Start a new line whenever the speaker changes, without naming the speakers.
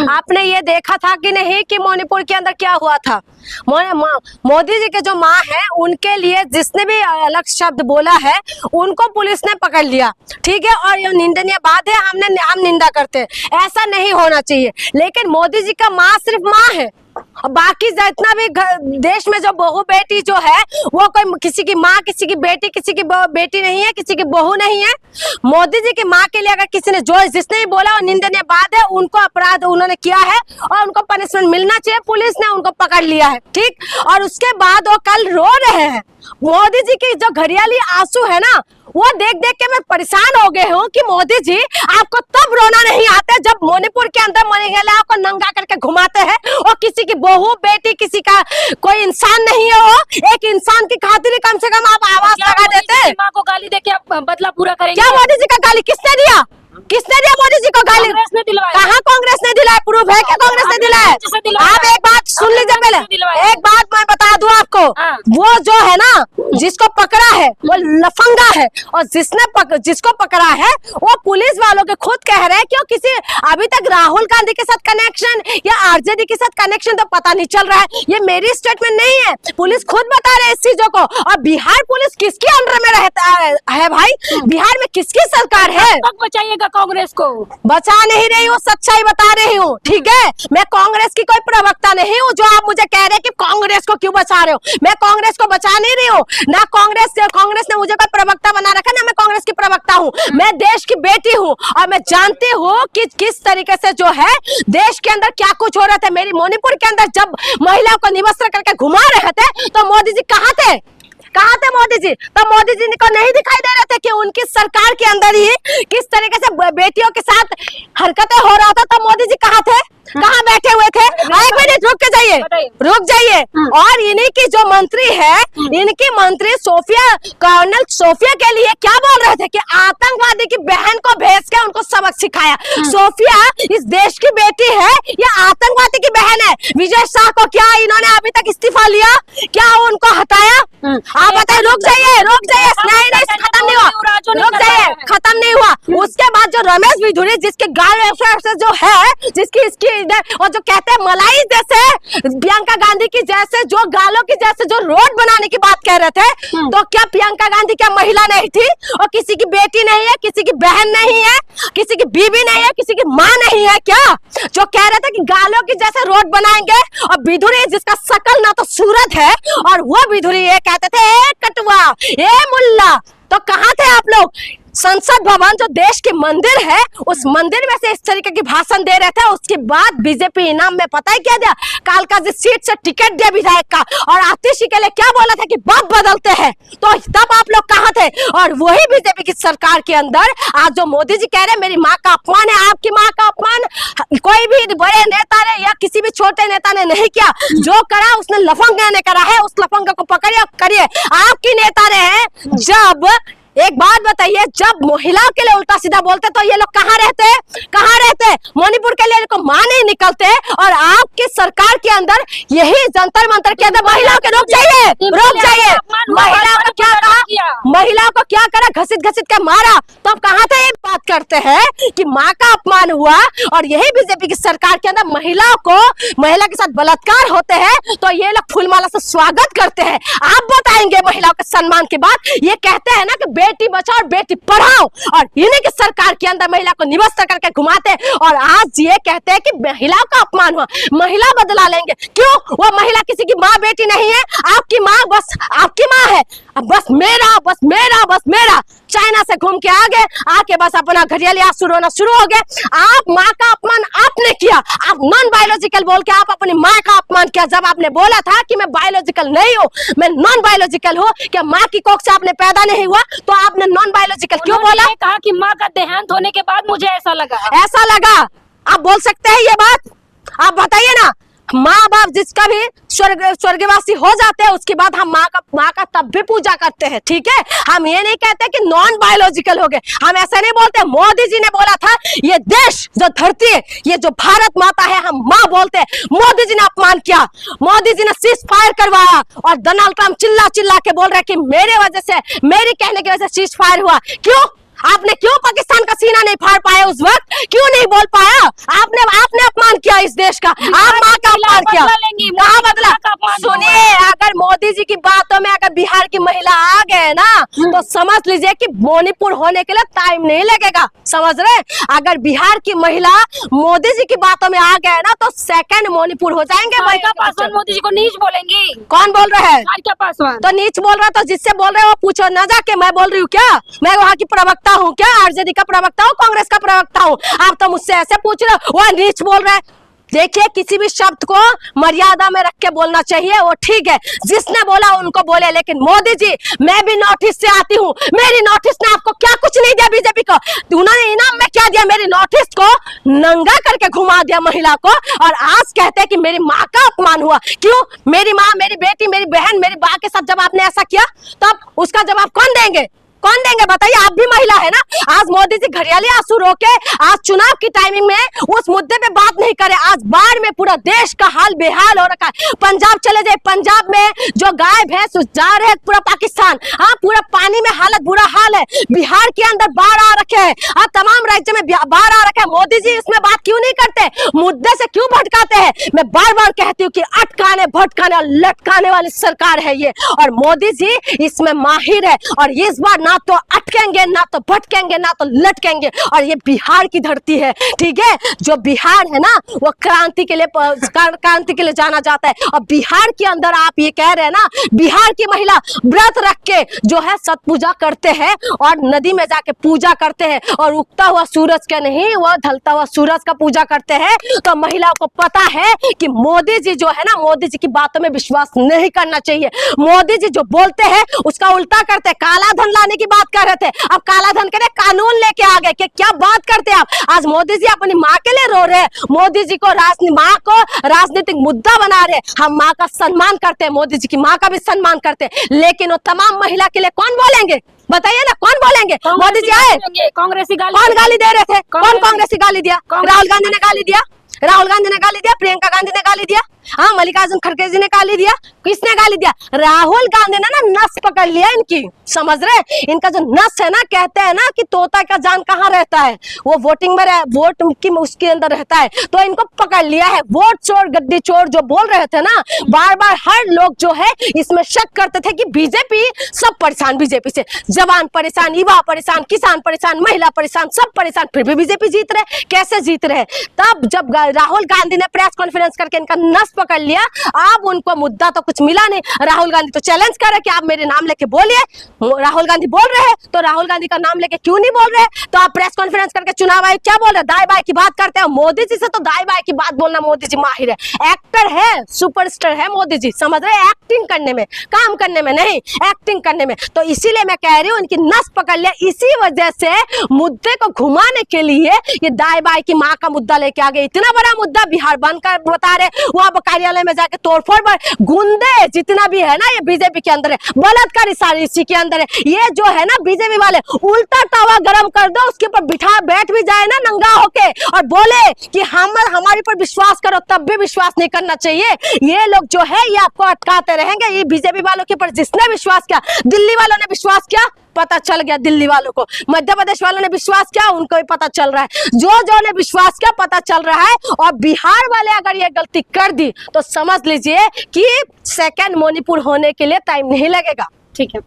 आपने ये देखा था कि नहीं कि मणिपुर के अंदर क्या हुआ था? मोदी जी के जो माँ है उनके लिए जिसने भी अलग शब्द बोला है उनको पुलिस ने पकड़ लिया, ठीक है। और ये निंदनीय बात है, हम निंदा करते हैं, ऐसा नहीं होना चाहिए। लेकिन मोदी जी का माँ सिर्फ माँ है, बाकी जितना भी देश में जो बहू बेटी जो है वो कोई किसी की माँ, किसी की बेटी, किसी की बेटी नहीं है, किसी की बहू नहीं है। मोदी जी की माँ के लिए अगर किसी ने जिसने भी बोला वो निंदनीय बात है, उनको अपराध उन्होंने किया है और उनको पनिशमेंट मिलना चाहिए। पुलिस ने उनको पकड़ लिया है, ठीक। और उसके बाद वो कल रो रहे हैं। मोदी जी की जो घड़ियाली आंसू है ना, वो देख देख के मैं परेशान हो गए हूँ कि मोदी जी आपको तब रोना नहीं आता जब मणिपुर के अंदर महिलाओं को नंगा करके घुमाते हैं और किसी की बहू बेटी, किसी का कोई इंसान नहीं है, वो एक इंसान की खातिर कम से कम आप आवाज लगा देते हैं।
माँ को गाली देके आप बदला पूरा करेंगे?
क्या मोदी जी का गाली किसने दिया? किसने दिया मोदी जी को गाली?
कांग्रेस ने दिलवाया।
कहाँ कांग्रेस ने दिलाया? प्रूफ है क्या कांग्रेस ने दिलाया? आप एक बात सुन लीजिए पहले, एक बात मैं बता दूं आपको, वो जो है ना जिसको पकड़ा है वो लफंगा है, और जिसको पकड़ा है वो पुलिस वालों के खुद कह रहे हैं कि किसी अभी तक राहुल गांधी के साथ कनेक्शन या आरजेडी के साथ कनेक्शन तो पता नहीं चल रहा है। ये मेरी स्टेटमेंट नहीं है, पुलिस खुद बता रहे हैं इस चीजों को। और बिहार पुलिस किसके अंडर में रहता है भाई? बिहार में किसकी सरकार है?
बचाइएगा कांग्रेस को?
बचा नहीं रही हूँ, सच्चाई बता रही हूँ, ठीक है। मैं कांग्रेस की कोई प्रवक्ता नहीं हूँ जो आप मुझे कह रहे हैं कि कांग्रेस को क्यों बचा रहे हो। मैं कांग्रेस को बचा नहीं रही हूँ, ना कांग्रेस ने मुझे कोई प्रवक्ता बना रखा, ना मैं कांग्रेस की प्रवक्ता हूँ। मैं देश की बेटी हूँ और मैं जानती हूँ कि किस तरीके से जो है देश के अंदर क्या कुछ हो रहा था। मेरी मणिपुर के अंदर जब महिलाओं को निवस्त्र करके घुमा रहे थे तो मोदी जी कहाँ थे? कहाँ थे मोदी जी? तो मोदी जी को नहीं दिखाई दे रहे थे कि उनकी सरकार के अंदर ही किस तरीके से बेटियों के साथ हरकतें हो रहा था? तो मोदी जी कहाँ थे? कहाँ बैठे हुए थे? एक मिनट रुक जाइए। और इन्हीं की जो मंत्री है, इनकी मंत्री सोफिया, कर्नल सोफिया के लिए क्या बोल रहे थे कि आतंकवादी की बहन को भेज के उनको सबक सिखाया। सोफिया इस देश की बेटी है या आतंकवादी की बहन है? विजय शाह को क्या इन्होंने अभी तक इस्तीफा लिया? क्या उनको हटाया? आप बताइए। रुक जाइए नहीं, खत्म नहीं हुआ, रुक जाइए, खत्म नहीं हुआ। उसके बाद जो रमेश बिधूरी जिसके गाल से जो है, जिसकी और जो कहते हैं मलाई जैसे, प्रियंका गांधी की जैसे, जो गालों की जैसे जो रोड बनाने की बात कह रहे थे, तो क्या प्रियंका गांधी क्या महिला नहीं थी? और किसी की बेटी नहीं है, किसी की बहन नहीं है, किसी की बीवी नहीं है, किसी की माँ नहीं है क्या? जो कह रहे थे कि गालों की जैसे रोड बनाएंगे, और बिधूरी जिसका शकल ना तो सूरत है, और वो बिधूरी ये कहते थे ए कटवा, ए मुल्ला। तो कहाँ थे आप लोग? संसद भवन जो देश के मंदिर है, उस मंदिर में से इस तरीके की भाषण दे रहे थे। उसके बाद बीजेपी इनाम में पता है क्या दिया? कालका जी सीट से टिकट दिया विधायक का, और आतिशी के लिए क्या बोला था कि बाप बदलते हैं। तो तब आप लोग कहाँ थे? और वही बीजेपी की सरकार के अंदर आज जो मोदी जी कह रहे हैं मेरी माँ का अपमान है, आपकी माँ का अपमान कोई भी बड़े नेता ने या किसी भी छोटे नेता ने नहीं किया। जो करा उसने लफंग ने करा है, उस लफंग को पकड़िए, करिए। आपकी नेता ने है। जब एक बात बताइए, जब महिलाओं के लिए उल्टा सीधा बोलते तो ये लोग कहाँ रहते? मणिपुर के लिए को मां नहीं निकलते। और आपकी सरकार के अंदर यही जंतर मंतर के अंदर महिलाओं के रुक जाइए। महिलाओं को क्या कहा? महिलाओं को क्या करा? घसीट के मारा। तो अब कहाँ थे? एक बात करते हैं कि माँ का अपमान हुआ, और यही बीजेपी की सरकार के अंदर महिला के साथ बलात्कार होते हैं तो ये लोग फूलमाला से स्वागत करते हैं। आप बताएंगे महिलाओं के सम्मान की बात? ये कहते हैं ना कि बेटी बचाओ और बेटी पढ़ाओ, और इन्हीं की सरकार के अंदर महिला को निवस्त्र करके घुमाते हैं। और आज ये कहते हैं कि महिलाओं का अपमान हुआ, महिला बदला लेंगे। क्यों? वो महिला किसी की माँ बेटी नहीं है। आपकी माँ बस आपकी माँ है, बस मेरा। चाइना से घूम के आके बस अपना घड़ियाली आंसू रोना शुरू हो गए। आप माँ का अपमान आपने किया। आप नॉन बायोलॉजिकल बोल के आप अपनी माँ का अपमान किया। जब आपने बोला था कि मैं बायोलॉजिकल नहीं हूँ, मैं नॉन बायोलॉजिकल हूँ, क्या माँ की कोख से आपने पैदा नहीं हुआ, तो आपने नॉन बायोलॉजिकल क्यों बोला?
कहा कि माँ का देहांत होने के बाद मुझे ऐसा लगा। आप बोल सकते हैं ये बात? आप बताइए ना। माँ बाप जिसका भी स्वर्गवासी हो जाते हैं, उसके बाद हम माँ का तब भी पूजा करते हैं, ठीक है। हम ये नहीं कहते कि नॉन बायोलॉजिकल हो गए, हम ऐसा नहीं बोलते। मोदी जी ने बोला था ये देश जो धरती है, ये जो भारत माता है, हम माँ बोलते हैं। मोदी जी ने अपमान किया, मोदी जी ने सीज फायर करवाया, और डोनाल्ड ट्रम्प चिल्ला के बोल रहे कि मेरे वजह से, मेरी कहने की वजह से सीज फायर हुआ। क्यों?
आपने क्यों पाकिस्तान का सीना नहीं फाड़ पाया उस वक्त? क्यों नहीं बोल पाया? आपने अपमान किया इस देश का, आप माँ का अपमान किया। कहाँ बदला? सुनिए, अगर मोदी जी की बातों में अगर बिहार की महिला आ गए ना तो समझ लीजिए कि मणिपुर होने के लिए टाइम नहीं लगेगा, समझ रहे? अगर बिहार की महिला मोदी जी की बातों में आ गए ना तो सेकंड मणिपुर हो जाएंगे।
पासवान मोदी जी को नीच बोलेंगी?
कौन बोल रहा है?
पासवान
तो नीच बोल रहा, तो जिससे बोल रहे हो वो पूछो ना जाके। मैं बोल रही हूँ क्या? मैं वहाँ की प्रवक्ता हूँ क्या? आरजेडी का प्रवक्ता हूँ, कांग्रेस का प्रवक्ता हूँ? आप तो मुझसे ऐसे पूछ रहे हो, वो नीच बोल रहा है। देखिए, किसी भी शब्द को मर्यादा में रख के बोलना चाहिए, वो ठीक है, जिसने बोला उनको बोले। लेकिन मोदी जी, मैं भी नॉर्थ ईस्ट से आती हूँ, मेरी नॉर्थ ईस्ट ने आपको क्या कुछ नहीं दिया बीजेपी को? उन्होंने इनाम में क्या दिया? मेरी नॉर्थ ईस्ट को नंगा करके घुमा दिया महिला को, और आज कहते हैं कि मेरी माँ का अपमान हुआ। क्यों? मेरी माँ, मेरी बेटी, मेरी बहन, मेरी बा के साथ जब आपने ऐसा किया तब उसका जवाब कौन देंगे? कौन देंगे बताइए? आप भी महिला है ना। आज मोदी जी घड़ियाली आंसू रोके आज चुनाव की टाइमिंग में उस मुद्दे पे बात नहीं करे। आज बाढ़ में पूरा देश का हाल बेहाल हो रखा है। पंजाब चले जाए, पंजाब में जो गाय भैंस जा रहे हैं पूरा पाकिस्तान, हाँ, पूरा पानी में हालत बुरा हाल है। बिहार के अंदर बाढ़ आ रखे है, तमाम राज्य में बाढ़ आ रखे है। मोदी जी इसमें बात क्यों नहीं करते? मुद्दे से क्यों भटकाते हैं? मैं बार बार कहती हूँ कि अटकाने, भटकाने और लटकाने वाली सरकार है ये, और मोदी जी इसमें माहिर है। और इस बार ना तो अटकेंगे, ना तो भटकेंगे, ना तो लटकेंगे। और ये बिहार की धरती है, ठीक है? जो बिहार है ना वो क्रांति के लिए जाना जाता है। और बिहार के अंदर आप ये कह रहे हैं ना, बिहार की महिला व्रत रख के जो है सत पूजा करते हैं और नदी में जाके पूजा करते हैं, और उगता हुआ सूरज का नहीं, वो ढलता हुआ सूरज का पूजा करते हैं। तो महिलाओं को पता है कि मोदी जी जो है ना, मोदी जी की बातों में विश्वास नहीं करना चाहिए। मोदी जी जो बोलते हैं उसका उल्टा करते हैं। काला धन लाने की बात कर रहे थे, अब काला धन के लिए कानून लेके आ गए कि क्या बात करते हैं आप? आज मोदी जी अपनी माँ के लिए रो रहे हैं, मोदी जी को माँ को राजनीतिक मुद्दा बना रहे हैं। हम माँ का सम्मान करते हैं, मोदी जी की माँ का भी सम्मान करते हैं, लेकिन वो तमाम महिला के लिए कौन बोलेंगे? बताइए ना, कौन बोलेंगे? मोदी जी आए,
कांग्रेसी
कौन गाली दे रहे थे? कौन कांग्रेसी गाली दिया? राहुल गांधी ने गाली दिया, राहुल गांधी ने गाली दिया, प्रियंका गांधी ने गाली दिया, हाँ, मल्लिकार्जुन खड़गे जी ने गाली दिया। किसने गाली दिया? राहुल गांधी ने ना नस पकड़ लिया इनकी, समझ रहे? इनका जो नस है ना, कहते हैं ना कि तोता का जान कहाँ रहता है, वो वोटिंग में वोट की उसके अंदर रहता है। तो इनको पकड़ लिया है। वोट चोर, गद्दी चोर जो बोल रहे थे ना, बार बार हर लोग जो है इसमें शक करते थे कि बीजेपी, सब परेशान बीजेपी से, जवान परेशान, युवा परेशान, किसान परेशान, महिला परेशान, सब परेशान, फिर भी बीजेपी जीत रहे। कैसे जीत रहे? तब जब राहुल गांधी ने प्रेस कॉन्फ्रेंस करके इनका नस पकड़ लिया, अब उनको मुद्दा तो कुछ मिला नहीं। राहुल गांधी तो चैलेंज कर रहे कि आप मेरे नाम लेके बोलिए। राहुल गांधी बोल रहे हैं तो राहुल गांधी का नाम लेके क्यों नहीं बोल रहे? तो आप प्रेस कॉन्फ्रेंस करके चुनाव आयोग क्या बोल रहे? दाई बाई की बात करते हैं। मोदी जी से तो दाई बाई की बात बोलना मोदी जी माहिर है, एक्टर है, सुपरस्टार है मोदी जी, समझ रहे? एक्टिंग करने में, काम करने में नहीं, एक्टिंग करने में। तो इसीलिए मैं कह रही हूँ इनकी नस पकड़ लिया। इसी वजह से मुद्दे को घुमाने के लिए ये दाई बाई की माँ का मुद्दा लेके आ गए। इतना बड़ा मुद्दा बिहार बंद कर बता रहे, वहां कार्यालय में जाके तोड़फोड़, गुंडे जितना भी है ना ये बीजेपी के अंदर है, बलात्कारी सारी इसी के अंदर है। ये जो है ना बीजेपी वाले, उल्टा तवा गरम कर दो, उसके ऊपर बैठ भी जाए ना नंगा होके और बोले कि हमारे पर विश्वास करो, तब भी विश्वास नहीं करना चाहिए। ये लोग जो है ये आपको अटकाते रहेंगे। ये बीजेपी वालों के ऊपर जिसने विश्वास किया, दिल्ली वालों ने विश्वास किया, पता चल गया दिल्ली वालों को, मध्य प्रदेश वालों ने विश्वास किया, उनको भी पता चल रहा है, जो ने विश्वास किया पता चल रहा है। और बिहार वाले अगर ये गलती कर दी तो समझ लीजिए कि सेकंड मणिपुर होने के लिए टाइम नहीं लगेगा।
ठीक है।